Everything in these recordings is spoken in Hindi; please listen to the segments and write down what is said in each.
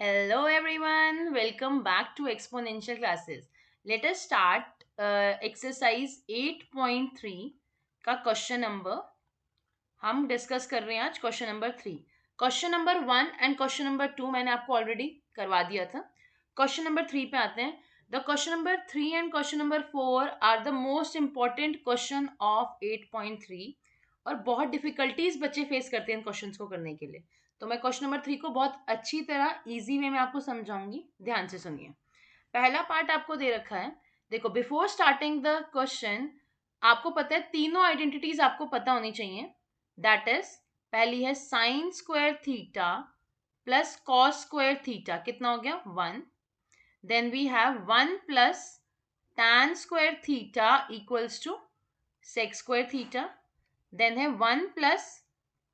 Hello everyone, welcome back to Exponential Classes. Let us start exercise 8.3 का क्वेश्चन नंबर हम डिस्कस कर रहे हैं आज question number 3. Question number 1 and question number 2 मैंने आपको ऑलरेडी करवा दिया था. क्वेश्चन नंबर 3 पे आते हैं. The question number 3 and question number 4 are the most important question of 8.3 और बहुत डिफिकल्टीज बच्चे फेस करते हैं इन क्वेश्चंस को करने के लिए. तो मैं क्वेश्चन नंबर 3 को बहुत अच्छी तरह इजी वे में आपको समझाऊंगी. ध्यान से सुनिए. पहला पार्ट आपको दे रखा है. देखो, बिफोर स्टार्टिंग द क्वेश्चन आपको पता है तीनों आइडेंटिटीज आपको पता होनी चाहिए. दैट इज, पहली है sine square theta plus cos square theta. कितना हो गया? 1. Then we have 1 plus tan square theta equals to sec square theta. Then है 1 plus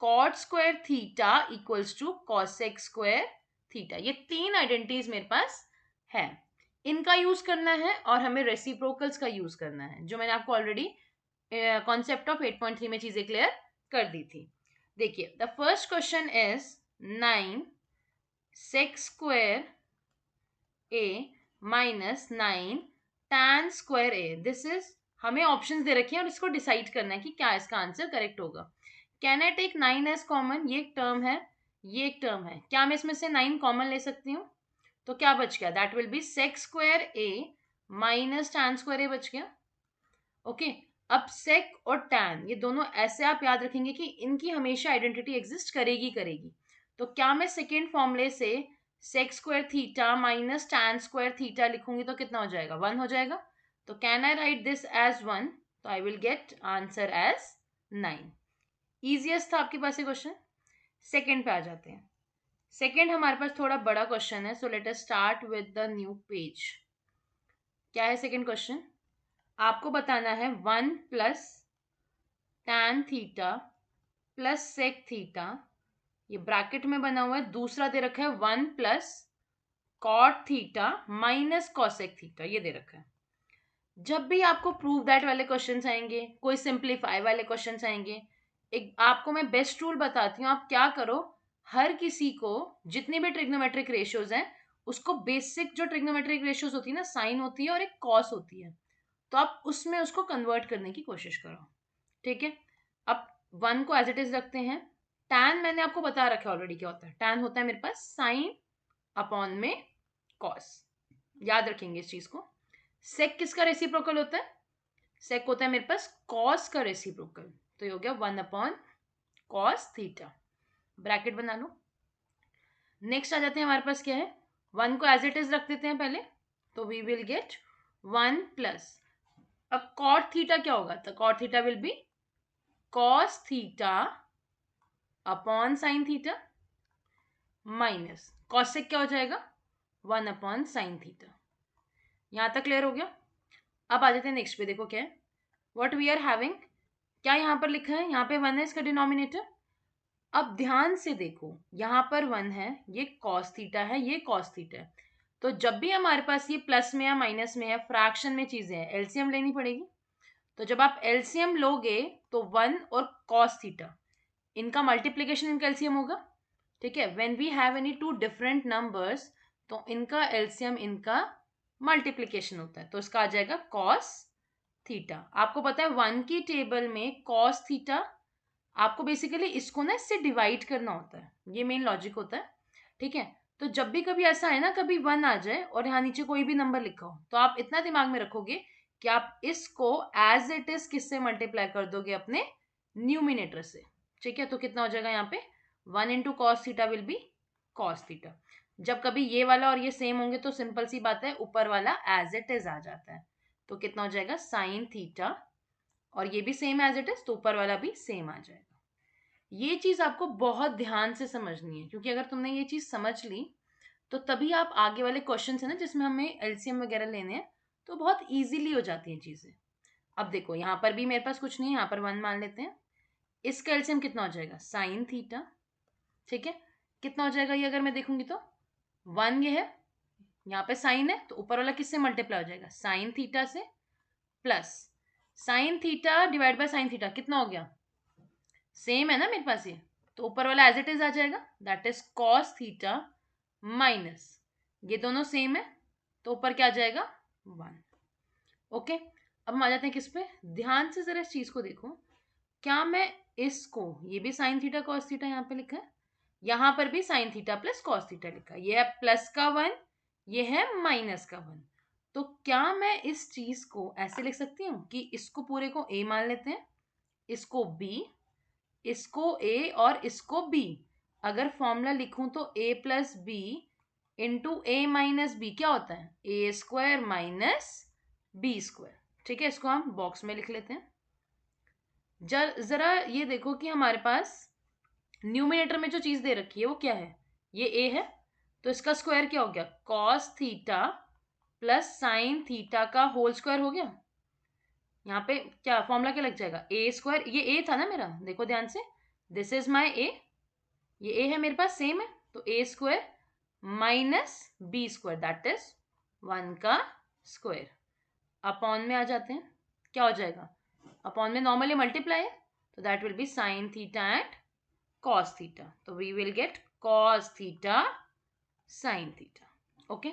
cot square theta equals to cosec square theta. ये तीन आइडेंटिटीज मेरे पास है. इनका यूज करना है और हमें रेसिप्रोकल्स का यूज करना है, जो मैंने आपको ऑलरेडी कॉन्सेप्ट ऑफ 8.3 में चीजें क्लियर कर दी थी. देखिए, the first question is 9 sec square a minus 9 tan square a. This is, हमें ऑप्शंस दे रखे हैं और इसको डिसाइड करना है कि क्या इसका आंसर करेक्ट होगा. Can I take 9 as common? ये एक टर्म है, ये एक टर्म है. क्या मैं इसमें से 9 कॉमन ले सकती हूँ? तो क्या बच गया? That will B sec square a minus tan square a बच गया. ओके. अब sec और tan ये दोनों ऐसे आप याद रखेंगे कि इनकी हमेशा आइडेंटिटी एग्जिस्ट करेगी करेगी. तो क्या मैं सेकेंड फॉर्मूले से sec square theta minus tan square theta लिखूंगी तो कितना हो जाएगा? 1 हो जाएगा. तो can I write this as 1? तो I will get answer as 9. Easiest था आपके पास ये क्वेश्चन. सेकेंड पे आ जाते हैं. सेकेंड हमारे पास थोड़ा बड़ा क्वेश्चन है, so let us start with the new page. क्या है सेकेंड क्वेश्चन? आपको बताना है 1 plus tan theta plus sec theta, ये ब्रैकेट में बना हुआ है. दूसरा दे रखा है 1 plus cot theta minus cosec theta, ये दे रखा है. जब भी आपको प्रूव दैट वाले क्वेश्चंस आएंगे, कोई सिंप्लीफाई वाले क्वेश्चंस आएंगे, एक आपको मैं बेस्ट रूल बताती हूँ. आप क्या करो, हर किसी को जितनी भी ट्रिग्नोमेट्रिक रेशियोज हैं उसको बेसिक जो ट्रिग्नोमेट्रिक रेशियोज होती है ना, साइन होती है और एक कॉस होती है, तो आप उसमें उसको कन्वर्ट करने की कोशिश करो. ठीक है. अब 1 को एज इट इज रखते हैं. tan मैंने आपको बता रखा है ऑलरेडी क्या होता है. tan होता है मेरे पास साइन अपॉन में कॉस. याद रखेंगे इस चीज को. sec किसका रेसिप्रोकल होता है? sec होता है मेरे पास cos का रेसिप्रोकल. तो ये हो गया 1 अपॉन cos थीटा. ब्रैकेट बना लो. नेक्स्ट आ जाते हैं, हमारे पास क्या है? 1 को एज इट इज रख देते हैं पहले. तो वी विल गेट 1 प्लस, अब cot थीटा क्या होगा? तो cot theta will be cos theta upon sine theta minus cosec क्या हो जाएगा? 1 अपॉन साइन थीटा. यहां तक क्लियर हो गया. अब आ जाते हैं नेक्स्ट पे. देखो क्या है, व्हाट वी आर हैविंग. क्या यहां पर लिखा है? यहां पे 1 है इसका डिनोमिनेटर. अब ध्यान से देखो, यहां पर 1 है, ये cos थीटा है, ये cos थीटा है. तो जब भी हमारे पास ये प्लस में या माइनस में है, फ्रैक्शन में चीजें हैं, एलसीएम लेनी पड़ेगी. तो जब आप एलसीएम लोगे तो 1 और cos थीटा, इनका मल्टीप्लीकेशन इनका एलसीएम होगा. ठीक है. When we have any two different numbers, तो इनका एलसीएम इनका मल्टीप्लीकेशन होता है, तो इसका आ जाएगा cos थीटा. आपको पता है 1 की टेबल में cos थीटा, आपको बेसिकली इसको ना इससे डिवाइड करना होता है, ये मेन लॉजिक होता है. ठीक है. तो जब भी कभी ऐसा है ना, कभी 1 आ जाए और यहाँ नीचे कोई भी नंबर लिखा हो, तो आप इतना दिमाग में रखोगे कि आप इसको एज इट इज किससे मल्टीप्लाई कर दोगे? अपने न्यूमिनेटर से. ठीक है. तो कितना हो जाएगा यहाँ पे? 1 into cos theta will be cos theta. जब कभी ये वाला और ये सेम होंगे तो सिंपल सी बात है, ऊपर वाला एज इट इज आ जाता है. तो कितना हो जाएगा? Sine theta. और ये भी सेम एज इट इज, तो ऊपर वाला भी सेम आ जाएगा. ये चीज आपको बहुत ध्यान से समझनी है, क्योंकि अगर तुमने ये चीज समझ ली तो तभी आप आगे वाले क्वेश्चन है ना, जिसमें हमें एलसीएम वगैरह लेने हैं, तो बहुत इजीली हो जाती हैं चीजें. अब देखो, यहाँ पर भी मेरे पास कुछ नहीं है, यहाँ पर 1 मान लेते हैं. इसका एलसीएम कितना हो जाएगा? Sine theta. ठीक है. कितना हो जाएगा ये? अगर मैं देखूंगी तो 1 ये है, यहाँ पे साइन है, तो ऊपर वाला किससे मल्टीप्लाई हो जाएगा? साइन थीटा से. Plus sine theta divide by sine theta, कितना हो गया? सेम है ना मेरे पास ये, तो ऊपर वाला एज इट इज आ जाएगा. That is cos theta minus, ये दोनों सेम है तो ऊपर क्या आ जाएगा 1। ओके, अब हम आ जाते हैं किस पे, ध्यान से जरा इस चीज को देखो। क्या मैं इसको, ये भी साइन थीटा कॉस थीटा यहाँ पे लिखा है, यहाँ पर भी sine theta plus cos theta लिखा है, ये है प्लस का 1, ये है माइनस का 1। तो क्या मैं इस चीज को ऐसे लिख सकती हूँ कि इसको पूरे को a मान लेते हैं, इसको b, इसको a और इसको b। अगर फॉर्मूला लिखूं तो a plus B into A minus B क्या होता है, A square minus B square. ठीक है, इसको हम बॉक्स में लिख लेते हैं। जरा ये देखो कि हमारे पास न्यूमिनेटर में जो चीज दे रखी है वो क्या है, ये a है, तो इसका स्क्वायर क्या हो गया, cos theta plus sine theta का होल स्क्वायर हो गया। यहाँ पे क्या फॉर्मूला क्या लग जाएगा, ए स्क्वायर, ये ए था ना मेरा, देखो ध्यान से, दिस इज माई ए, ये ए है मेरे पास, सेम है, तो a square minus B square that is 1 का स्क्वायर। अपॉन में आ जाते हैं, क्या हो जाएगा, अपॉन में नॉर्मली मल्टीप्लाई है, तो that will be sine theta and cos theta, तो we will get cos theta sine theta. Okay,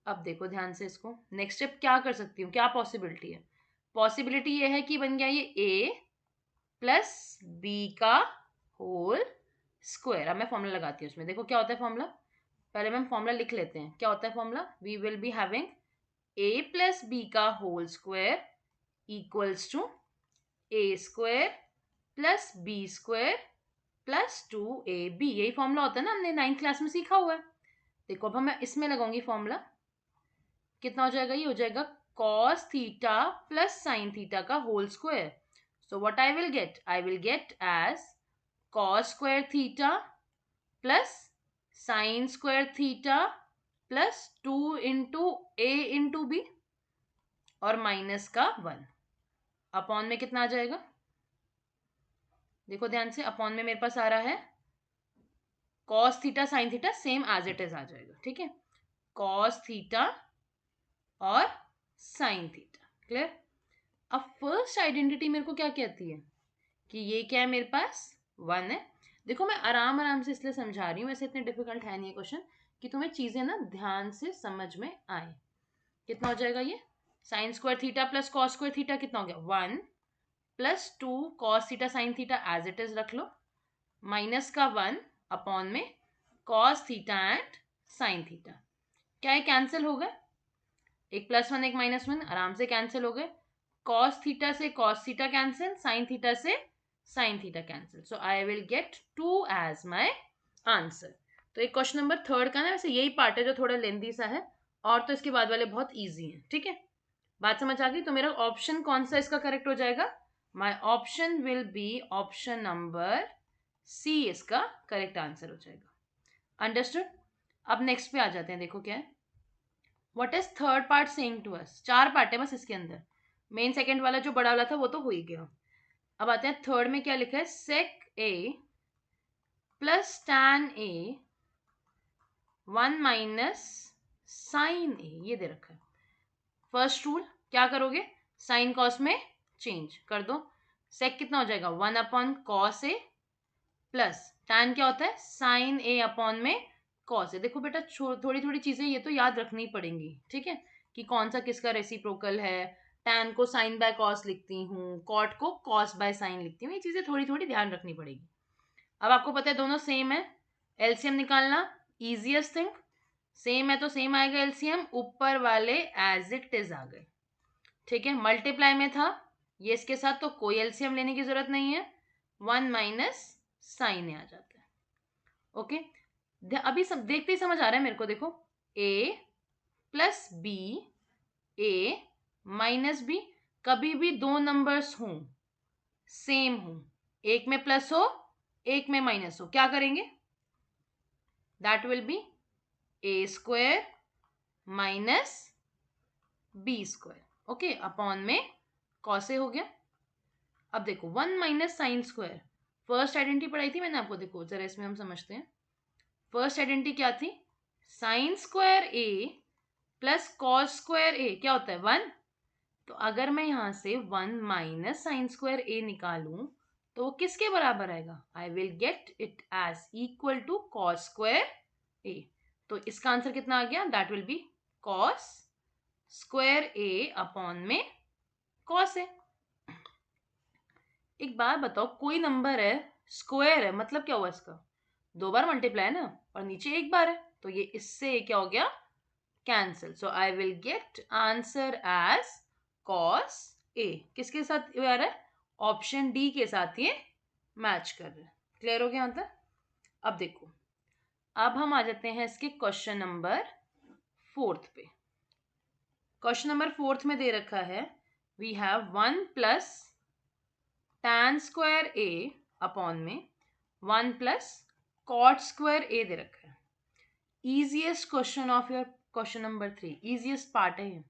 अब देखो ध्यान से इसको, नेक्स्ट स्टेप क्या कर सकती हूँ, क्या पॉसिबिलिटी है, पॉसिबिलिटी ये है कि बन गया ये a प्लस बी का होल स्क्वायर। अब मैं फॉर्मूला लगाती हूँ उसमें, देखो क्या होता है फॉर्मूला, पहले हम फॉर्मूला लिख लेते हैं, क्या होता है formula, we will be having a plus b का whole square equals to a square plus b square plus 2ab, यही फॉर्मूला होता है ना, हमने 9th क्लास में सीखा हुआ है। देखो अब मैं इसमें लगाऊंगी फॉर्मूला, कितना हो जाएगा, ये हो जाएगा cos theta plus sine theta का whole square. So what I will get as cos square theta plus sine square theta plus 2 into a into b और माइनस का 1। अपॉन में कितना आ जाएगा, देखो ध्यान से, अपॉन में मेरे पास आ रहा है cos theta sine theta same as it is आ जाएगा। ठीक है, cos थीटा और साइन थीटा, क्लियर। अब फर्स्ट आइडेंटिटी मेरे को क्या कहती है कि ये क्या है, मेरे पास 1 है। देखो मैं आराम आराम से इसलिए समझा रही हूँ, वैसे इतने डिफिकल्ट है नहीं क्वेश्चन, कि तुम्हें चीजें ना ध्यान से समझ में आए। कितना हो जाएगा ये, sine square theta plus cos square theta कितना हो गया 1 plus 2 cos theta sine theta as it is रख लो, माइनस का 1 अपॉन में cos theta and sine theta. क्या ये कैंसिल हो गए, एक प्लस 1 एक माइनस 1 आराम से कैंसिल हो गए, कॉस थीटा से cos theta cancel, sine theta से sine theta cancel, so I will get 2 as my answer. तो एक क्वेश्चन नंबर 3 का ना वैसे यही पार्ट है जो थोड़ा लेंदी सा है, और तो इसके बाद वाले बहुत ईजी हैं। ठीक है, बात समझ आ गई, तो मेरा ऑप्शन कौन सा इसका करेक्ट हो जाएगा, my option will be option number c, इसका करेक्ट आंसर हो जाएगा। अंडरस्टूड। अब नेक्स्ट पे आ जाते हैं, देखो क्या है, what is third part saying to us. 4 part है बस इसके अंदर, मेन सेकंड वाला जो बड़ा वाला था वो तो हो ही गया। अब आते हैं थर्ड में, क्या लिखा है, सेक ए plus tan A 1 minus sign ए, ये दे रखा है। फर्स्ट रूल क्या करोगे, साइन कॉस में चेंज कर दो, सेक कितना हो जाएगा 1 upon cos A plus tan क्या होता है साइन ए अपॉन में कॉस ए। देखो बेटा थोड़ी थोड़ी चीजें ये तो याद रखनी पड़ेंगी, ठीक है, कि कौन सा किसका रेसिप्रोकल है, टैन को साइन बाय कॉस लिखती हूँ, कॉट को कॉस बाय साइन लिखती हूँ, ये चीजें थोड़ी थोड़ी ध्यान रखनी पड़ेगी। अब आपको पता है दोनों सेम है, एलसीएम निकालना इजिएस्ट थिंग, सेम है तो सेम आएगा एलसीएम, ऊपर वाले एज इट इज आ गए। ठीक है, मल्टीप्लाई में था ये इसके साथ, तो कोई एलसीएम लेने की जरूरत नहीं है, 1 माइनस साइन ए आ जाता है। ओके, अभी सब देखते ही समझ आ रहा है मेरे को, देखो a plus B, A minus B, कभी भी दो नंबर्स हों सेम हो, एक में प्लस हो एक में माइनस हो, क्या करेंगे, that will be A square minus B square. Okay, upon में कॉस ए हो गया। अब देखो 1 minus sine square, first identity पढ़ाई थी मैंने आपको, देखो जरा इसमें हम समझते हैं। फर्स्ट आइडेंटिटी क्या थी, साइन स्क्वायर ए प्लस कॉस स्क्वायर ए क्या होता है 1। तो अगर मैं यहां से 1 माइनस साइन स्क्वायर ए निकालूं तो वो किसके बराबर आएगा, I will get it as equal to cos square a. तो इसका आंसर कितना आ गया? That will be cos square A upon में कॉस ए। एक बात बताओ, कोई नंबर है, स्क्वायर है, मतलब क्या हुआ इसका? 2 बार मल्टीप्लाई है ना, और नीचे 1 बार है, तो ये इससे क्या हो गया? Cancel. So I will get answer as cos a. किसके साथ आ रहा है? ऑप्शन डी के साथ ये मैच कर रहा है। क्लियर हो गया यहाँ तक? अब देखो, अब हम आ जाते हैं इसके क्वेश्चन नंबर 4 पे। क्वेश्चन नंबर 4 में दे रखा है we have 1 plus tan square A upon में 1 प्लस कॉट स्क्वायर ए दे रखा है। Easiest question of your question number 3, easiest part है ये।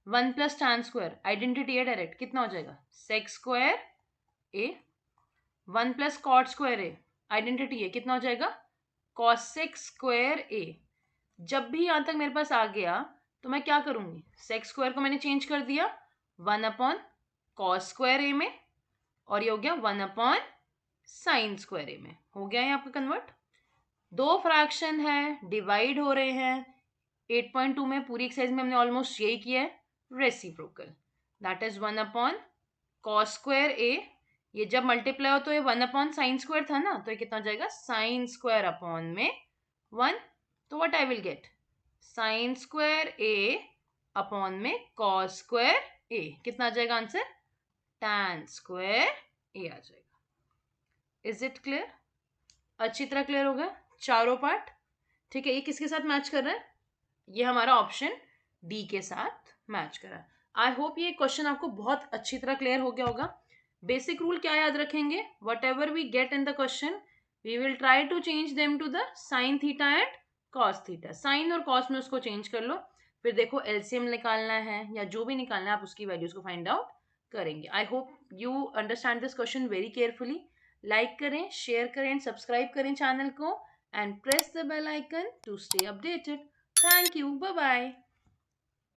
1 प्लस tan स्क्वायर, आइडेंटिटी है डायरेक्ट, कितना हो जाएगा? Sec square A. 1 plus cot square A, identity है, कितना हो जाएगा? Cosec square A. जब भी यहां तक मेरे पास आ गया तो मैं क्या करूंगी? सेक स्क्वायर को मैंने चेंज कर दिया 1 अपॉन कॉस स्क्वायर ए में, और ये हो गया 1 अपॉन साइन स्क्वायर ए में। हो गया है आपका कन्वर्ट। 2 फ्रैक्शन है, डिवाइड हो रहे हैं। 8.2 में पूरी एक्सरसाइज में हमने ऑलमोस्ट यही किया है, reciprocal. That is 1 upon cos square a. ये जब मल्टीप्लाई हो तो ये 1 अपॉन साइन स्क्वायर था ना, तो ये कितना हो जाएगा? साइन स्क्वायर अपॉन में 1। तो what I will gate? Sine square A upon में कॉस स्क्वायर ए। कितना आ जाएगा आंसर? tan स्क्वायर ए आ जाएगा। Is it clear? अच्छी तरह क्लियर हो गया चारों पार्ट? ठीक है, ये किसके साथ मैच कर रहा है? ये हमारा ऑप्शन डी के साथ मैच कर रहा है। आई होप ये क्वेश्चन आपको बहुत अच्छी तरह क्लियर हो गया होगा। बेसिक रूल क्या याद रखेंगे? Whatever we get in the question we will try to change them to the sine theta and cos theta. Sine और कॉस में उसको चेंज कर लो, फिर देखो एलसीएम निकालना है या जो भी निकालना है आप उसकी वैल्यूज को फाइंड आउट करेंगे। I hope you understand this question very carefully. Like करें, शेयर करें, सब्सक्राइब करें चैनल को, and press the bell icon to stay updated. Thank you. Bye bye.